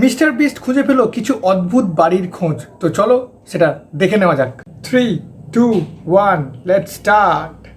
Mister beast খুঁজে পেল কিছু অদ্ভুত বাড়ির খোঁজ। তো চলো সেটা দেখে নেওয়া যাক। 3, 2, 1, লেটস স্টার্ট।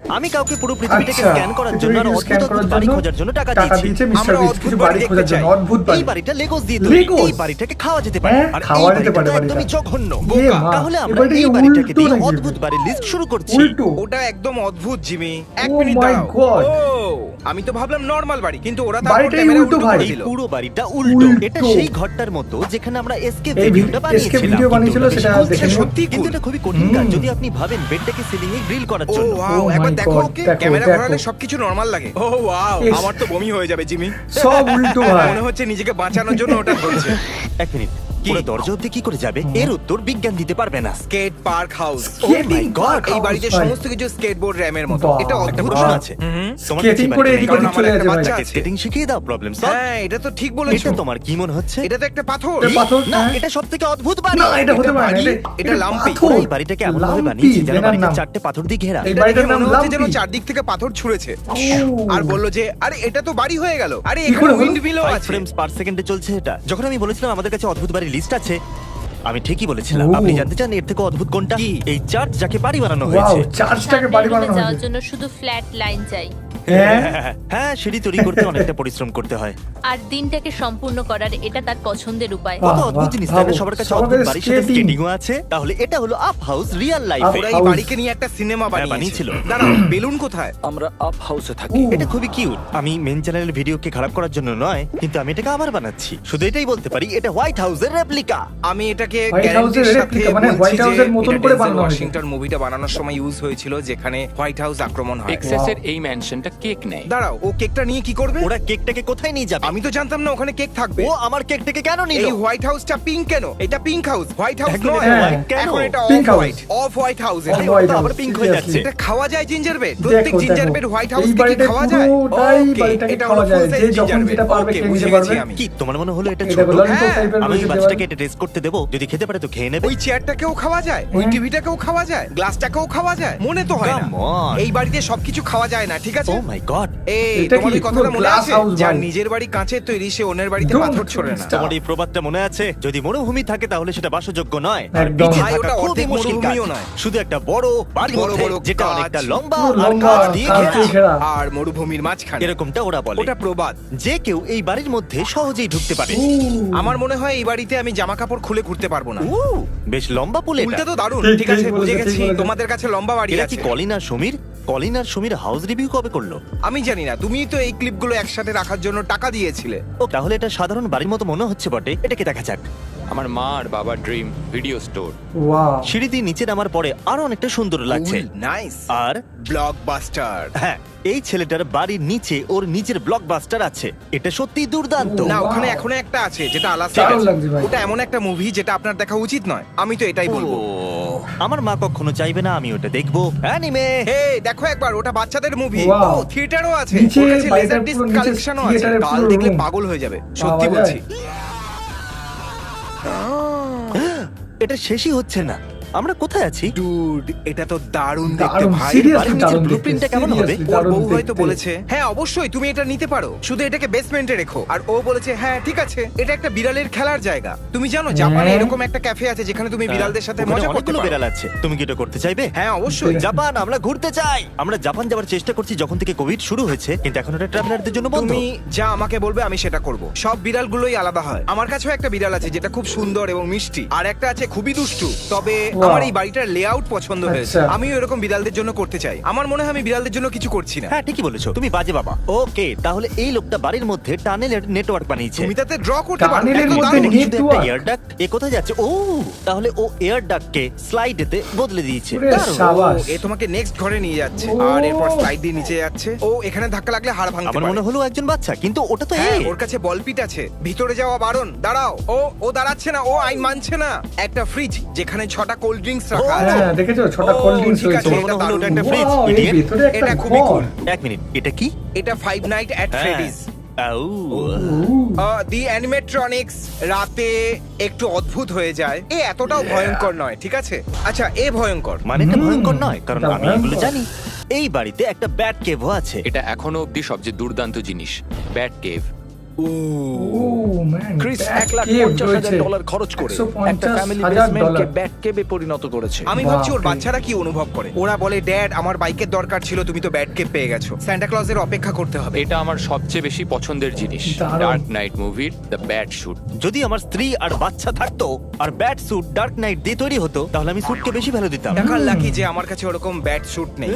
আমি কাউকে পুরো পৃথিবীটাকে আচ্ছা, স্ক্যান করার জন্য আর পৃথিবীটাকে অদ্ভুত অদ্ভুত বাড়ি খোঁজার জন্য টাকা দিয়েছি। মিস্টার আমরা বিস্ট অদ্ভুত কিছু বাড়ি বাড়ি খোঁজার দেখতে জন্য চাই। অদ্ভুত বাড়ি। এই বাড়িটা লেগোস দিয়ে তৈরি। Legos? এই বাড়িটাকে খাওয়া যেতে পারে হ্যাঁ, আর খাওয়া এই যেতে বাড়িটা পারে তো একদমই বাড়িটা। জঘন্য। এ মা, তাহলে আমরা এবারটা এই কি বাড়িটাকে উল্টো দিয়ে নাকি? অদ্ভুত বাড়ির লিস্ট শুরু করছি। উল্টো। ওটা একদম অদ্ভুত জিমি। এক Oh মিনিট my দাঁড়াও। God! ও আমি তো ভাবলাম নরমাল বাড়ি, কিন্তু ওরা তারপর বাড়িটাই ক্যামেরা উল্টো উল্টো ভাই। করে এই দিল। পুরো বাড়িটা উল্টো। উল্টো। এটা সেই ঘরটার মতো যেখানে আমরা এসকেপ এই ভিডিওটা escape বানিয়েছিলাম। video বানিয়েছিল, কিন্তু সেটা ওটা বেশি দেখে cool নিও। ছিল। সত্যি কিন্তু cool। এটা খুবই কঠিন কাজ যদি আপনি ভাবেন বেডটাকে সিলিং এ গ্রিল করার ও জন্য। ওয়াও, Oh একবার my দেখো God, ওকে। দেখো, ক্যামেরা দেখো। ঘোরালে সবকিছু নরমাল লাগে। ও ওয়াও, Yes. আমার তো বমি হয়ে যাবে জিমি। সব উল্টো ভাই। মনে হচ্ছে নিজেকে বাঁচানোর জন্য ওটা হচ্ছে। এক মিনিট, কি? ওরা দরজা অব্দি কি করে যাবে? এর উত্তর বিজ্ঞান দিতে পারবে না। Skate park house. Skating God, park এই house বাড়িতে ভাই। সমস্ত কিছু স্কেটবোর্ড র্যামের মতো। বাহ, এটা একটা অদ্ভুত প্রশ্ন না? আছে। হুম। তোমার Skating কাছে করে বাড়ি এদিক নেই। ওদিক কারণ চলে আমার যাচ্ছে একটা ভাই। বাচ্চা তাকে আছে। স্কেটিং শিখিয়ে দাও, প্রবলেম সলভ। হ্যাঁ, এটা তো ঠিক বলেছো। এটা তোমার কি মনে হচ্ছে? এটা তো একটা পাথর। এটা পাথর, না, হ্যাঁ। এটা সবথেকে অদ্ভুত বাড়ি। না, এটা হতে পারে না। বাড়ি, এটা- এটা লাম্পি। পাথর। ওরা এই বাড়িটাকে এমন ভাবে লাম্পি, বানিয়েছে যেন জেনার বাড়িটা নাম। চারটে পাথর দিয়ে ঘেরা। এই এটা বাড়িটার দেখে নাম মনে হচ্ছে যেন লাম্পি। চারদিক থেকে পাথর ছুঁড়েছে। ও। আর বললো যে আরে এটা তো বাড়ি হয়ে গেল। আরে কি এখানে করে হলো? উইন্ড মিলও 5 আছে। ফ্রেমস পার সেকেন্ডে চলছে এটা। যখন আমি বলেছিলাম আমাদের কাছে অদ্ভুত বাড়ির লিস্ট আছে, আমি ঠিকই বলেছিলাম। ও। আপনি জানতে চান এর থেকে অদ্ভুত কোনটা? কি? এই চার্চ যাকে বাড়ি বানানো ওয়াও, হয়েছে। চার্চটাকে বাড়ি সামনের বানানো রুমে যাওয়ার হয়েছে। জন্য শুধু ফ্ল্যাট লাইন চাই হ্যাঁ। হ্যাঁ, সিঁড়ি তৈরি করতে অনেকটা পরিশ্রম করতে হয়। আর দিনটাকে সম্পূর্ণ করার এটা তার পছন্দের উপায়। বাহ, কত অদ্ভুত বাহ, জিনিস তাই না? ভাবো, সবার কাছে সবার অদ্ভুত কাছে বাড়ির সাথে skating। স্কেটিংও আছে। তাহলে এটা হলো আপ হাউস রিয়েল লাইফে। ওরা এই House. বাড়িকে নিয়ে একটা সিনেমা বানিয়েছিল। বানিয়েছিল। দাঁড়াও, বেলুন কোথায়? আমরা আপ হাউসে থাকি। ও। এটা খুবই কিউট। আমি মেন চ্যানেলের ভিডিওকে খারাপ করার জন্য নয়, কিন্তু আমি এটাকে আবার বানাচ্ছি। শুধু এটাই বলতে পারি এটা হোয়াইট হাউসের রেপ্লিকা। আমি এটাকে White গ্যারান্টির House-এর সাথে replica, মানে বলছি White যে House-এর মতন এটা করে ডেনজেল বানানো হয়েছে। ওয়াশিংটন মুভিটা বানানোর সময় ইউজ হয়েছিল, যেখানে হোয়াইট হাউস আক্রমণ হয়। টেক্সাসের এই ম্যানশনটা কেক নেয়। দাঁড়াও, ও কেকটা নিয়ে কি করবে? ওরা কেকটাকে কোথায় নিয়ে যাবে? আমি তো জানতাম না ওখানে কেক থাকবে। ও আমার কেকটাকে কেন নিল? এই হোয়াইট হাউসটা পিঙ্ক কেন? এটা পিঙ্ক হাউস, হোয়াইট হাউস এখন নয়। এটা white কেন? এখন এটা Pink of house. White, off white house. Off এই white ওটা আবার house, pink হয়ে seriously। যাচ্ছে। এটা খাওয়া যায় জিঞ্জার ব্রেড? প্রত্যেক দেখো, জিঞ্জার দেখো। ব্রেড হোয়াইট এই হাউস থেকে বাড়িটা খাওয়া যায়? পুরোটাই Okay, বাড়িটাকে এটা খাওয়া হলো যায়। full size যে যখন ginger যেটা bread. পারবে Okay, খেয়ে বুঝে নিতে পারবে। গেছি আমি। কি তোমার মনে হলো এটা এটা ছোট? ললিপপ হ্যাঁ, টাইপের আমি রয়েছে বাচ্চাটাকে দেওয়ালে। এটা টেস্ট করতে দেবো, যদি খেতে পারে তো খেয়ে নেবে। ওই চেয়ারটাকেও খাওয়া যায়, ওই হ্যাঁ। টিভিটাকেও খাওয়া যায়, গ্লাসটাকেও খাওয়া যায়। মনে তো হয় না। Come on. এই বাড়িতে সবকিছু খাওয়া যায় না, ঠিক আছে? ও মাই গড, এই এটা তোমার কি? ওই কথাটা পুরো মনে glass আছে? house যার ভাই। নিজের বাড়ি কাঁচের তৈরি, সে অন্যের বাড়িতে Don't পাথর ছোড়ে না। stop. তোমার এই প্রবাদটা মনে আছে? যদি মরুভূমি থাকে তাহলে সেটা বাসযোগ্য নয়। আর একদম। পিচে ভাই, থাকা ওটা খুবই অর্ধেক মুশকিল কাজ। মরুভূমিও নয়। শুধু একটা বড় বাড়ির বড় মধ্যে বড় যেটা কাজ। অনেকটা লম্বা পুরো আর লম্বা, কাঁচ দিয়ে কাঁচ ঘেরা। দিয়ে ঘেরা। আর মরুভূমির মাঝখানে। এরকমটা ওরা বলে। ওটা প্রবাদ। যে কেউ এই বাড়ির মধ্যে সহজেই ঢুকতে পারে। আমার মনে হয় এই বাড়িতে আমি জামা কাপড় খুলে ঘুরতে পারবো না। বেশ লম্বা পুল এটা। উল্টা তো দারুণ। ঠিক, ঠিক ঠিক আছে, বলেছো, বুঝে ঠিক গেছি। বলেছো। তোমাদের কাছে লম্বা বাড়ি এরা কি আছে। কলিন আর সমীর? কলিন আর সমীর হাউস রিভিউ কবে করলো? আমি জানি না, তুমি তো এই ক্লিপগুলো একসাথে রাখার জন্য টাকা দিয়েছিলে। ও তাহলে এটা সাধারণ বাড়ির মতো মনে হচ্ছে বটে। এটাকে দেখা যাক। আমার মা আর বাবার ড্রিম ভিডিও স্টোর। ওয়াও। সিঁড়ি দিয়ে নিচে নামার পরে আরো অনেকটা সুন্দর লাগছে। নাইস। আর ব্লকবাস্টার। হ্যাঁ, এই ছেলেটার বাড়ির নিচে ওর নিজের ব্লকবাস্টার আছে। এটা সত্যি দুর্দান্ত। ও, না, Wow. ওখানে এখনো একটা আছে যেটা আলাদা। দারুণ লাগছে ভাই। ওটা এমন একটা মুভি যেটা আপনার দেখা উচিত নয়। আমি তো এটাই বলবো। ও, আমার মা কখনো চাইবে না আমি ওটা দেখবো। অ্যানিমে। হে, দেখো একবার, ওটা বাচ্চাদের মুভি। Wow. ও, থিয়েটারও আছে। নিচে ওর কাছে বাড়িটার লেজার ডিস্ক পুরো নিচে কালেকশনও আছে। theater-এর কাল পুরো দেখলে room। পাগল হয়ে যাবে, সত্যি পাওয়া বলছি। এটা শেষই হচ্ছে না। আমরা কোথায় আছি? ডুড, এটা তো দারুণ দেখতে দারুণ, ভাই। seriously বাড়ির নিচের দারুণ দেখতে, blueprint-টা কেমন হবে? seriously ওর দারুণ বউ হয়তো দেখতে। বলেছে হ্যাঁ অবশ্যই তুমি এটা নিতে পারো, শুধু এটাকে বেসমেন্টে রেখো। আর ও বলেছে হ্যাঁ ঠিক আছে, এটা একটা বিড়ালের খেলার জায়গা। তুমি জানো জাপানে হ্যাঁ। এরকম একটা ক্যাফে আছে যেখানে তুমি বিড়ালদের সাথে ওখানে মজা করতে অনেকগুলো পারো। বিড়াল আছে। তুমি কি এটা করতে চাইবে? হ্যাঁ অবশ্যই। জাপান আমরা ঘুরতে চাই। আমরা জাপান যাওয়ার চেষ্টা করছি যখন থেকে কোভিড শুরু হয়েছে, কিন্তু এখন এটা ট্রাভেলারদের জন্য বন্ধ। তুমি যা আমাকে বলবে আমি সেটা করব। সব বিড়ালগুলোই আলাদা হয়। আমার কাছেও একটা বিড়াল আছে যেটা খুব সুন্দর এবং মিষ্টি, আর একটা আছে খুবই দুষ্টু। তবে Wow. আমার এই বাড়িটার লেআউট পছন্দ হয়েছে। আচ্ছা। আমিও এরকম বিড়ালদের জন্য করতে চাই। আমার মনে হয় আমি বিড়ালদের জন্য কিছু করছি না। হ্যাঁ ঠিকই বলেছো, তুমি বাজে বাবা। ওকে, তাহলে এই লোকটা বাড়ির মধ্যে টানেলের নেটওয়ার্ক বানিয়েছে। তুমি তাতে ড্র করতে পারো। টানেলের এত মধ্যে দারুণ। নিয়ে- শুধু একটা Network? Air duct. এ কোথায় যাচ্ছে? ও তাহলে ও এয়ার ডাক্টকে স্লাইডেতে বদলে দিয়েছে। ওরে দারুণ। শাবাশ। ও, এ তোমাকে নেক্সট ঘরে নিয়ে যাচ্ছে, ও। আর এরপর স্লাইড দিয়ে নিচে যাচ্ছে। ও এখানে ধাক্কা লাগলে হাড় ভাঙতে আমার পারে। মনে হলো একজন বাচ্চা, কিন্তু ওটা তো হ্যাঁ, এ। ওর কাছে বলপিট আছে। ভিতরে যাওয়া বারণ। দাঁড়াও, ও দাঁড়াচ্ছে না, ও আইন মানছে না। একটা ফ্রিজ যেখানে 6টা কোল্ড ড্রিঙ্কস রাখা আছে। হ্যাঁ, দেখেছো 6টা ও, কোল্ড ড্রিঙ্কস ঠিক রয়েছে। আছে, তোমার মনে হলো ওটা একটা ফ্রিজ? Wow, এর idiot। ভিতরে একটা এটা খুবই ঘর। cool। এক মিনিট, এটা কি? এটা ফাইভ নাইট অ্যাট হ্যাঁ। ফ্রেডিজ। আউ। দি অ্যানিমেট্রনিক্স রাতে একটু অদ্ভুত হয়ে যায়। এ এতটাও ভয়ঙ্কর নয়, ঠিক আছে? আচ্ছা, এ ভয়ঙ্কর। মানে এটা ভয়ঙ্কর নয়, কারণ এটা আমি এগুলো ভয়ঙ্কর। জানি। এই বাড়িতে একটা ব্যাট কেভও আছে। এটা এখনো অব্দি সবচেয়ে দুর্দান্ত জিনিস, ব্যাট কেভ। ও ম্যান, ক্রিস $1,50,000 খরচ করে একটা ফ্যামিলি বেসমেন্টকে ব্যাট কেবে পরিণত করেছে। আমি ভাবছি ওর বাপরে। বাচ্চারা কি অনুভব করে। ওরা বলে, ড্যাড আমার বাইকের দরকার ছিল, তুমি তো ব্যাট কেপ পেয়ে গেছো, সান্টা ক্লজের অপেক্ষা করতে হবে। এটা আমার সবচেয়ে বেশি পছন্দের জিনিস, দারুণ। ডার্ক নাইট মুভির দ্য ব্যাট শুট। যদি আমার স্ত্রী আর বাচ্চা থাকতো আর ব্যাট স্যুট ডার্ক নাইট দিয়ে তৈরি হতো, তাহলে আমি স্যুটকে বেশি ভ্যালু দিতাম। দেখার লাকি যে আমার কাছে ওরকম ব্যাট স্যুট নেই।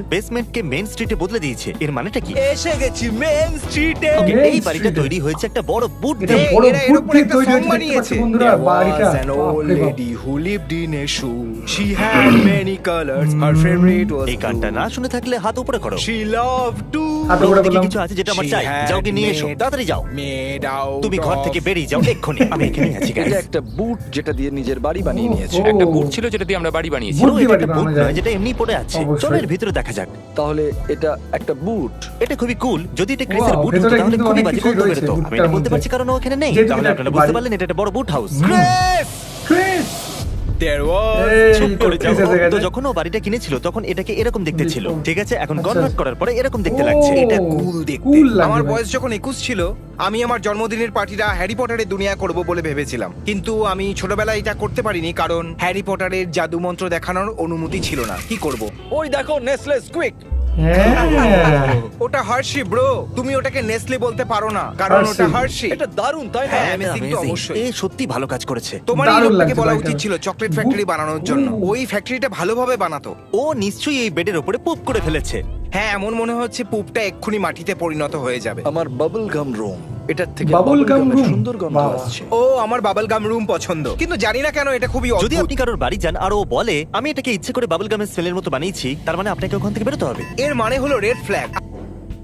বেসমেন্টকে মেন স্ট্রিটে বদলে দিয়েছে, এর মানেটা কি? এসে গেছি মেন স্ট্রিটে। Main এই বাড়িটা Street-এ। তৈরি হয়েছে একটা বড় বুট এটা দিয়ে। বড় এরা এর বুট উপর দিয়ে একটা তৈরি song হয়েছে, দেখতে বানিয়েছে। পাচ্ছ বন্ধুরা, বাড়িটা। an বাপরে old বাপ। lady who lived in a shoe. She had many colors. Her favorite was এই গানটা blue. না শুনে থাকলে হাত উপরে করো। She loved to হাত উপরে প্রত্যেকে করলাম। কিছু আছে যেটা আমার She চাই, had যাও গিয়ে নিয়ে এসো, made- তাড়াতাড়ি যাও। made out তুমি ঘর of- থেকে বেরিয়ে যাও এক্ষুনি, আমি এখানেই আছি guys। এটা একটা বুট যেটা দিয়ে নিজের বাড়ি বানিয়ে নিয়েছে। ও। একটা বুট ছিল যেটা দিয়ে আমরা বাড়ি বানিয়েছি। বুট ও, দিয়ে এটা বাড়ি একটা বুট বানানো যায়। নয়, যেটা এমনি পড়ে আছে। অবশ্যই। চলো এর ভিতরে দেখা যাক। তাহলে এটা একটা বুট। এটা খুবই কুল। যদি এটা ক্রিসের Wow, বুট হতো ভেতরে তাহলে কিন্তু খুবই অনেক বাজে কিছুই গন্ধ রয়েছে বেরোতো। আমি বুটটার এটা বলতে মধ্যে। পারছি কারণ ও এখানে নেই। যেহেতু তাহলে এটা আপনারা একটা বুঝতে বাড়ি। পারলেন এটা একটা বড় বুট house. Chris! Chris! There was চুপ এই তো করে যাও। ক্রিস এসে তো গেছে। যখন ও বাড়িটা কিনেছিল তখন এটাকে এরকম দেখতে ছিল, দেখুন। ঠিক আছে? এখন আচ্ছা। কনভার্ট করার পরে এরকম দেখতে ও, লাগছে। এটা কুল দেখতে। cool লাগছে আমার ভাই। বয়স যখন 21 ছিল, আমি আমার জন্মদিনের পার্টিটা হ্যারি পটারের দুনিয়া করব বলে ভেবেছিলাম, কিন্তু আমি ছোটবেলায় এটা করতে পারিনি কারণ হ্যারি পটারের জাদু মন্ত্র দেখানোর অনুমতি ছিল না। কি করব? ওই দেখো নেসলে স্কুইক। হ্যাঁ। ওটা হার্শি ব্রো, তুমি ওটাকে নেসলে বলতে পারো না কারণ হার্শি। ওটা হার্শি। এটা দারুণ তাই না? হ্যাঁ, amazing তো Amazing. অবশ্যই। এ সত্যি ভালো কাজ করেছে। তোমার এই দারুণ লোকটাকে লাগছে বলা ভাইটা। উচিত ছিল চকলেট ফ্যাক্টরি বানানোর জন্য। ও। ওই ফ্যাক্টরিটা ভালোভাবে বানাতো। ও নিশ্চয়ই এই বেডের উপরে পুপ করে ফেলেছে। হ্যাঁ, এমন মনে হচ্ছে পুপটা এক্ষুনি মাটিতে পরিণত হয়ে যাবে। আমার বাবল গাম রুম। এটার থেকে Bubble বাবল gum গামের room? সুন্দর গন্ধ বাহ। আসছে। ও আমার বাবল গাম রুম পছন্দ, কিন্তু জানি না কেন এটা খুবই যদি অদ্ভুত। আপনি কারোর বাড়ি যান আর ও বলে আমি এটাকে ইচ্ছে করে বাবল গামের স্মেলের মতো বানিয়েছি, তার মানে আপনাকে ওখান থেকে বেরোতে হবে। এর মানে হলো রেড ফ্ল্যাগ।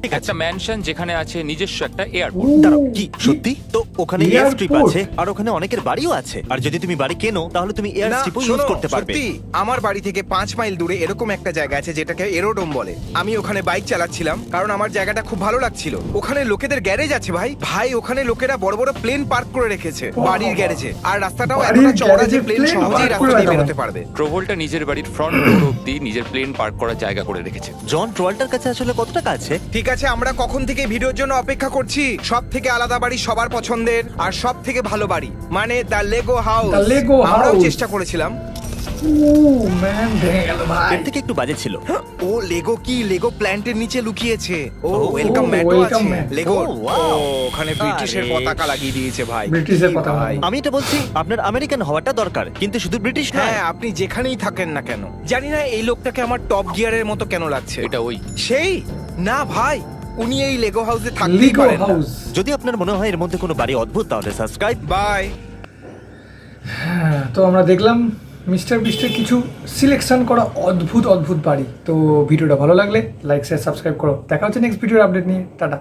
ঠিক আছে। একটা ম্যানশন যেখানে আছে নিজস্ব একটা এয়ারপোর্ট। দাঁড়াও, কি সত্যি? তো ওখানে এয়ার স্ট্রিপ Airport? আছে আর ওখানে অনেকের বাড়িও আছে। আর যদি তুমি বাড়ি কেনো তাহলে তুমি এয়ার না, স্ট্রিপও ইউজ শোনো, করতে পারবে। সত্যি আমার বাড়ি থেকে 5 মাইল দূরে এরকম একটা জায়গা আছে যেটাকে এরোডোম বলে। আমি ওখানে বাইক চালাচ্ছিলাম কারণ আমার জায়গাটা খুব ভালো লাগছিল। ওখানে লোকেদের গ্যারেজ আছে ভাই। ওখানে লোকেরা বড় বড় প্লেন পার্ক করে রেখেছে বাড়ির গ্যারেজে। আর রাস্তাটাও বাড়ির এতটা চওড়া যে গ্যারেজে প্লেন plane সহজেই park করে রাস্তা দিয়ে রাখা বেরোতে হয়। পারবে। ট্রোভোলটা নিজের বাড়ির ফ্রন্ট ডোর অব্দি নিজের প্লেন পার্ক করার জায়গা করে রেখেছে। জন ট্রোয়াল্টার কাছে আসলে কত টাকা আছে? ঠিক আছে, আমরা কখন থেকে ভিডিওর জন্য অপেক্ষা করছি। সব থেকে আলাদা বাড়ি সবার পছন্দের আর সব থেকে ভালো বাড়ি মানে the Lego house. The Lego আমরাও house। চেষ্টা করেছিলাম। ও ম্যান, ভেঙে গেল ভাই। এর থেকে একটু বাজে ছিল। ও লেগো কি লেগো প্ল্যান্টের নিচে লুকিয়েছে। ও Oh, ওয়েলকাম ম্যাটও welcome আছে mat। লেগো। Oh, wow। ওখানে ব্রিটিশের আরে। পতাকা লাগিয়ে দিয়েছে ভাই। ব্রিটিশের কি পতাকা। ভাই। আমি এটা বলছি আপনার আমেরিকান হওয়াটা দরকার, কিন্তু শুধু ব্রিটিশ নয়। হ্যাঁ, আপনি যেখানেই থাকেন না কেন। জানি না এই লোকটাকে আমার টপ গিয়ারের মতো কেন লাগছে। এটা ওই সেই না ভাই, উনি এই লেগো হাউসে থাকতেই লিগো পারেন না। হাউস। যদি আপনার মনে হয় এর মধ্যে কোনো বাড়ি অদ্ভুত তাহলে সাবস্ক্রাইব। বাই। হ্যাঁ, তো আমরা দেখলাম মিস্টার বিস্টের কিছু সিলেকশন করা অদ্ভুত অদ্ভুত বাড়ি। তো ভিডিওটা ভালো লাগলে লাইক শেয়ার সাবস্ক্রাইব করো। দেখা হচ্ছে নেক্সট ভিডিওর আপডেট নিয়ে। টাটা।